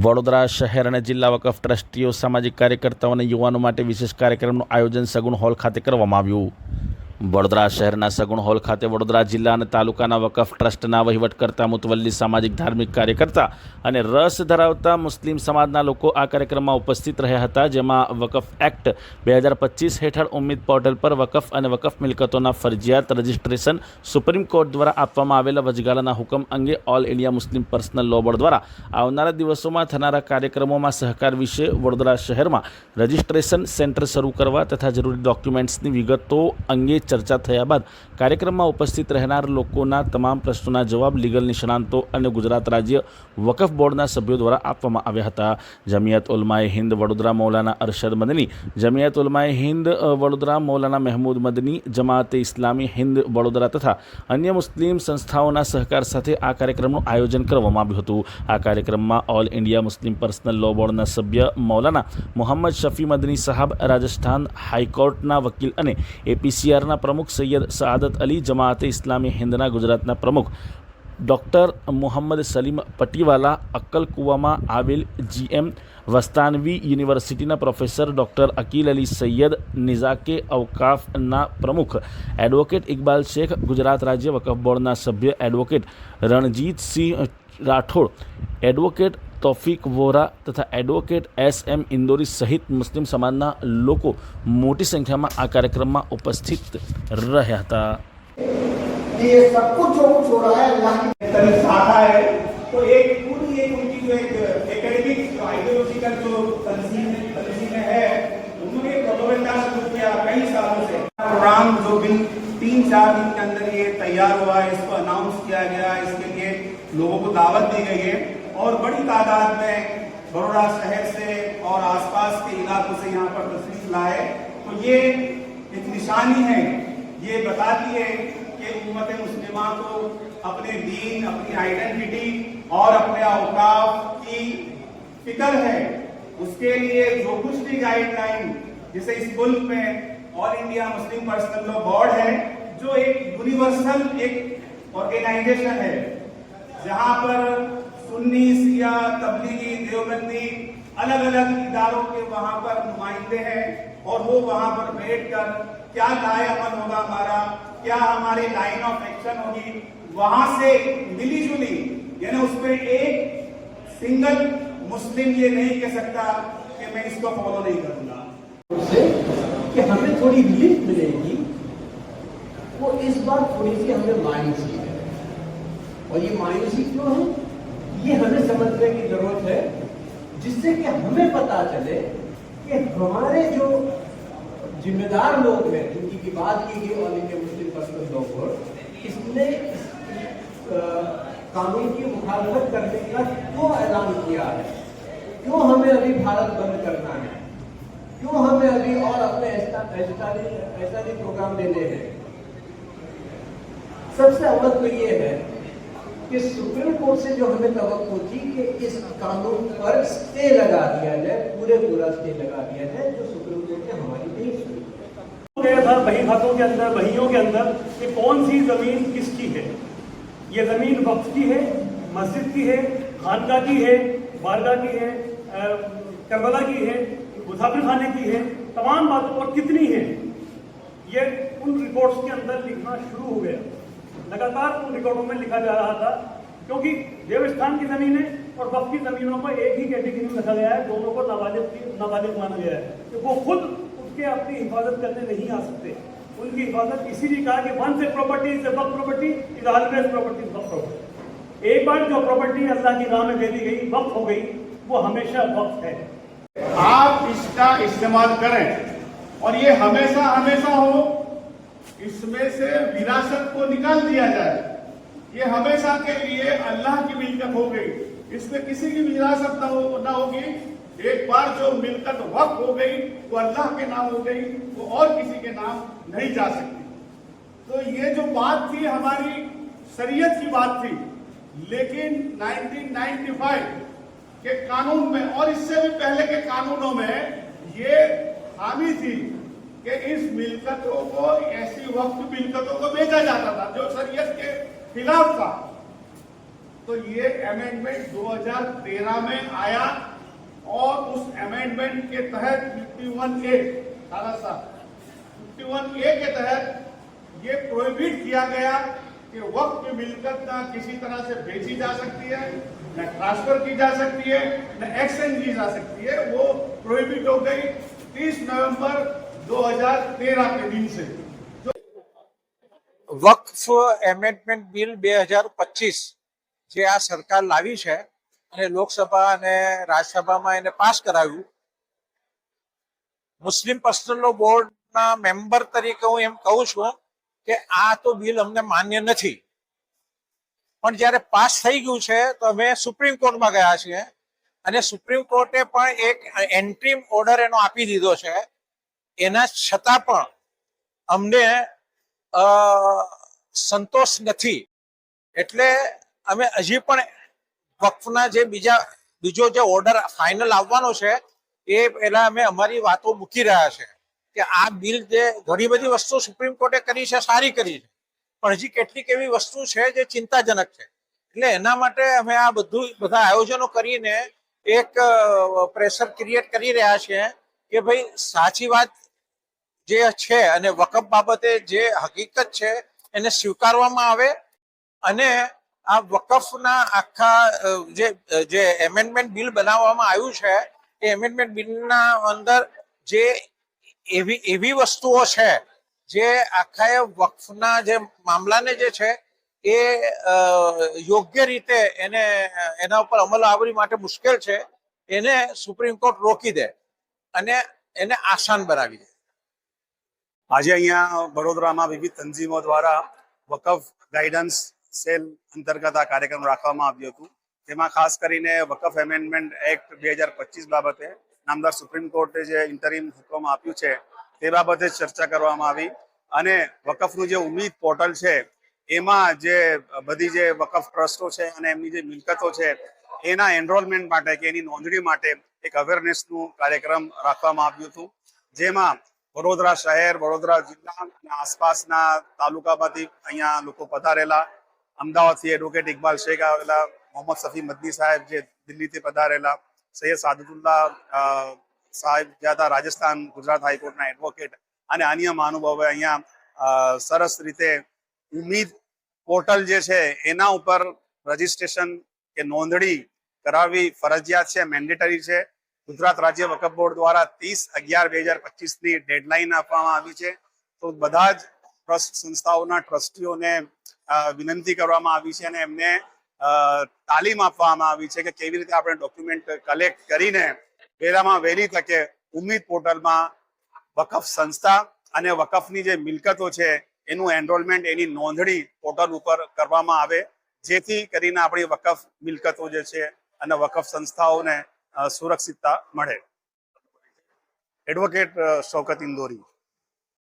વડોદરા શહેર અને જિલ્લા વકફ ટ્રસ્ટીઓ, સામાજિક કાર્યકર્તાઓ અને યુવાનો માટે વિશેષ કાર્યક્રમનું આયોજન સગુણ હોલ ખાતે કરવામાં આવ્યું. વડોદરા શહેરના સગુણ હોલ ખાતે વડોદરા જિલ્લા અને તાલુકાના વકફ ટ્રસ્ટના વહીવટકર્તા, મુતવલ્લી, સામાજિક ધાર્મિક કાર્યકર્તા અને રસ ધરાવતા મુસ્લિમ સમાજના લોકો આ કાર્યક્રમમાં ઉપસ્થિત રહ્યા હતા, જેમાં વકફ એક્ટ 2025 હેઠળ ઉમ્મીદ પોર્ટલ પર વકફ અને વકફ મિલકતોના ફરજિયાત રજિસ્ટ્રેશન, સુપ્રીમ કોર્ટ દ્વારા આપવામાં આવેલા વચગાળાના હુકમ અંગે All India Muslim Personal Law Board દ્વારા આવનારા દિવસોમાં થનારા કાર્યક્રમોમાં સહકાર વિશે વડોદરા શહેરમાં રજિસ્ટ્રેશન સેન્ટર શરૂ કરવા તથા જરૂરી ડોક્યુમેન્ટ્સની વિગતો અંગે ચર્ચા થયા બાદ કાર્યક્રમમાં ઉપસ્થિત રહેનાર લોકોના તમામ પ્રશ્નોના જવાબ લીગલ નિષ્ણાંતો અને ગુજરાત રાજ્ય વકફ બોર્ડના સભ્યો દ્વારા આપવામાં આવ્યા હતા. જમિયત ઉલમાએ હિન્દ વડોદરા મૌલાના અરશદ મદની, જમિયત ઉલમાએ હિન્દ વડોદરા મૌલાના મહેમૂદ મદની, જમાતે ઇસ્લામી હિન્દ વડોદરા તથા અન્ય મુસ્લિમ સંસ્થાઓના સહકાર સાથે આ કાર્યક્રમનું આયોજન કરવામાં આવ્યું હતું. આ કાર્યક્રમમાં All India Muslim Personal Law બોર્ડના સભ્ય મૌલાના મોહમ્મદ શફી મદની સાહબ, રાજસ્થાન હાઈકોર્ટના વકીલ અને APCRના પ્રમુખ સૈયદ સઆદત અલી, જમાતે ઇસ્લામી હિન્દના ગુજરાતના પ્રમુખ ડૉક્ટર મોહમ્મદ સલીમ પટીવાલા, અક્કલકુવામાં આવેલ GM વસ્તાનવી યુનિવર્સિટીના પ્રોફેસર ડૉક્ટર અકીલ અલી સૈયદ, નિઝાકે અવકાફના પ્રમુખ એડવોકેટ ઇકબાલ શેખ, ગુજરાત રાજ્ય વકફ બોર્ડના સભ્ય એડવોકેટ રણજીતસિંહ રાઠોડ, એડવોકેટ તોફીક વોરા તથા એડવોકેટ SM ઇન્દોરી સહિત મુસ્લિમ સમાજના લોકો મોટી સંખ્યામાં આ કાર્યક્રમમાં ઉપસ્થિત રહ્યા હતા. ये सब कुछ जो कुछ हो रहा है अल्लाह की तरफ शाखा है. तो एक पूरी एक उनकी जो एक एकेडमिक आइडियोलॉजिकल जो तंजीम है, उन्होंने प्रोपेगेंडा शुरू किया कई सालों से. प्रोग्राम जो बिन 3-4 दिन के अंदर ये तैयार हुआ है, इसको अनाउंस किया गया, इसके लिए लोगों को दावत दी गई है और बड़ी तादाद में बड़ौदा शहर से और आसपास के इलाकों से यहाँ पर तशरीफ लाए. तो ये एक निशानी है, ये बताती है कि उम्मत मुस्लिमा को अपने दीन, अपनी आइडेंटिटी और अपने औकाफ की फिक्र है. उसके लिए जो कुछ भी गाइडलाइन, जैसे इस मुल्क में all India Muslim personal law board है, जो एक यूनिवर्सल एक ऑर्गेनाइजेशन है, जहां पर सुन्नी, शिया, तबलीगी, देवबंदी अलग अलग इदारों के वहां पर नुमाइंदे हैं और वो वहां पर बैठकर क्या लाए अमल होगा हमारा, क्या हमारी लाइन ऑफ एक्शन होगी, वहां से मिली जुली, यानी उसमें एक सिंगल मुस्लिम ये नहीं कह सकता कि मैं इसको फॉलो नहीं करूंगा. उससे कि हमें थोड़ी रिलीफ मिलेगी, वो इस बार थोड़ी सी हमें मायूसी है. और ये मायूसी क्यों है, ये हमें समझने की जरूरत है, जिससे कि हमें पता चले कि हमारे जो जिम्मेदार लोग हैं, जिनकी की बात की गई all India Muslim personal law board, इसने कानून की मुखालफत करने का क्यों ऐलान किया है, क्यों हमें अभी भारत बंद करना है, क्यों हमें अभी और अपने ऐसा प्रोग्राम देने हैं. सबसे अव्वल तो ये है कि सुप्रीम कोर्ट से जो हमें तवक्को थी कि इस कानून पर स्टे लगा दिया जाए, पूरा स्टे लगा दिया जाए, जो सुप्रीम कोर्ट ने हमारी नहीं सुनी. गया था बही खातों के अंदर, बहियों के अंदर कि कौन सी जमीन किसकी है. ये जमीन वक्फ की है, मस्जिद की है, खानका की है, बारगाह की है, करबला की है, मुसाफिर खाने की है, तमाम बातों पर कितनी है, ये उन रिकॉर्ड्स के अंदर लिखना शुरू हो गया. लगातार उन रिकॉर्डों में लिखा जा रहा था, क्योंकि देवस्थान की जमीनें और वक्फ की जमीनों को एक ही कैटेगरी में रखा गया है. दोनों को नाबालिग माना गया है. तो वो खुद उसके अपनी हिफाजत करने नहीं आ सकते. उनकी हिफाजत इसीलिए कहा कि वन से property is Waqf property is always property Waqf property. एक बार जो प्रॉपर्टी अल्लाह की राह में दे दी गई, वक्फ हो गई, वो हमेशा वक्फ है. आप इसका इस्तेमाल करें और ये हमेशा हमेशा हो, इसमें से विरासत को निकाल दिया जाए. ये हमेशा के लिए अल्लाह की मिल्कत हो गई, इसमें किसी की विरासत ना होगी. एक बार जो मिल्कत वक्फ हो गई, वो अल्लाह के नाम हो गई, वो और किसी के नाम नहीं जा सकती. तो ये जो बात थी हमारी शरीयत की बात थी, लेकिन 1995 के कानून में और इससे भी पहले के कानूनों में ये खामी थी कि इस मिल्कतों को, ऐसी वक्त मिल्कतों को बेचा जाता था जो शरीयत के खिलाफ था. तो ये अमेंडमेंट 2013 में आया और उस अमेंडमेंट के तहत 51A 51A के तहत ये प्रोहिबिट किया गया कि वक्त की मिलकत ना किसी तरह से बेची जा सकती है, न ट्रांसफर की जा सकती है, न एक्सचेंज की जा सकती है। वो प्रोहिबिट हो गई 30 नवंबर 2013 के दिन से। વક્ફ એમેન્ડમેન્ટ બિલ 2025 જે આ સરકાર લાવી છે અને લોકસભા અને રાજ્યસભામાં એને પાસ કરાવ્યું. મુસ્લિમ પર્સનલ લો બોર્ડના મેમ્બર તરીકે હું એમ કહું છું કે આ તો બિલ અમને માન્ય નથી. પણ જ્યારે પાસ થઈ ગયું છે તો અમે સુપ્રીમ કોર્ટમાં ગયા છીએ અને સુપ્રીમ કોર્ટે પણ એક એન્ટ્રીમ ઓર્ડર એનો આપી દીધો છે. એના છતાં પણ અમને સંતોષ નથી. એટલે અમે હજી પણ વક્ફના જે બીજો જે ઓર્ડર ફાઇનલ આવવાનો છે એ પહેલા અમે અમારી વાતો મૂકી રહ્યા છે કે આ બિલ જે ઘણી બધી વસ્તુ સુપ્રીમ કોર્ટે કરી છે, સારી કરી છે, પણ હજી કેટલીક એવી વસ્તુ છે જે ચિંતાજનક છે. એટલે એના માટે અમે આ બધા આયોજનો કરીને એક પ્રેશર ક્રિએટ કરી રહ્યા છીએ કે ભાઈ સાચી વાત જે છે અને વકફ બાબતે જે હકીકત છે એને સ્વીકારવામાં આવે અને આ વકફના આખા જે એમેન્ડમેન્ટ બિલ બનાવવામાં આવ્યું છે એ એમેન્ડમેન્ટ બિલના અંદર જે એવી વસ્તુઓ છે જે આખા વકફના જે મામલાને જે છે એ યોગ્ય રીતે એના ઉપર અમલ આવરી માટે મુશ્કેલ છે, એને સુપ્રીમ કોર્ટ રોકી દે અને એને આસાન બનાવી દે. આજે અહીંયા વડોદરામાં વિવિધ તંજીમો દ્વારા વકફ ગાઈડન્સ સેલ અંતર્ગત આ કાર્યક્રમ રાખવામાં આવ્યો હતો. તેમાં ખાસ કરીને વકફ એમેન્ડમેન્ટ એક્ટ 2025 બાબતે નામદાર સુપ્રીમ કોર્ટે જે ઇન્ટરિમ હુકમ આપ્યું છે તે બાબતે ચર્ચા કરવામાં આવી અને વકફનું જે ઉમ્મીદ પોર્ટલ છે એમાં જે બધી જે વકફ ટ્રસ્ટો છે અને એમની જે મિલકતો છે એના એનરોલમેન્ટ માટે કે એની નોંધણી માટે એક અવેરનેસનું કાર્યક્રમ રાખવામાં આવ્યું હતું. જેમાં વડોદરા શહેર, વડોદરા જિલ્લા અને આસપાસના તાલુકામાંથી અહીંયા લોકો પધારેલા. અમદાવાદથી એડવોકેટ ઇકબાલ શેખ આવેલા, મોહમ્મદ સફી મદની સાહેબ જે દિલ્હીથી પધારેલા, સૈયદ સાદુલ્લાહ સાહેબ જે હતા રાજસ્થાન ગુજરાત હાઈકોર્ટના એડવોકેટ અને અન્ય મહાનુભાવો અહીંયા સરસ રીતે ઉમ્મીદ પોર્ટલ જે છે એના ઉપર રજીસ્ટ્રેશન કે નોંધણી કરાવવી ફરજિયાત છે, મેન્ડેટરી છે. ગુજરાત રાજ્ય વકફ બોર્ડ દ્વારા 30/11/2025 ની ડેડલાઇન આપવામાં આવી છે. તો બધા જ ટ્રસ્ટ સંસ્થાઓના ટ્રસ્ટીઓને વિનંતી કરવામાં આવી છે અને એમને તાલીમ આપવામાં આવી છે કે કેવી રીતે આપણે ડોક્યુમેન્ટ કલેક્ટ કરીને વહેલામાં વહેલી તકે ઉમ્મીદ પોર્ટલમાં વકફ સંસ્થા અને વકફની જે મિલકતો છે એનું એનરોલમેન્ટ, એની નોંધણી પોર્ટલ ઉપર કરવામાં આવે, જેથી કરીને આપણી વકફ મિલકતો જે છે અને વકફ સંસ્થાઓને સુરક્ષિતતા મળે. એડવોકેટ શૌકત ઇન્દોરી.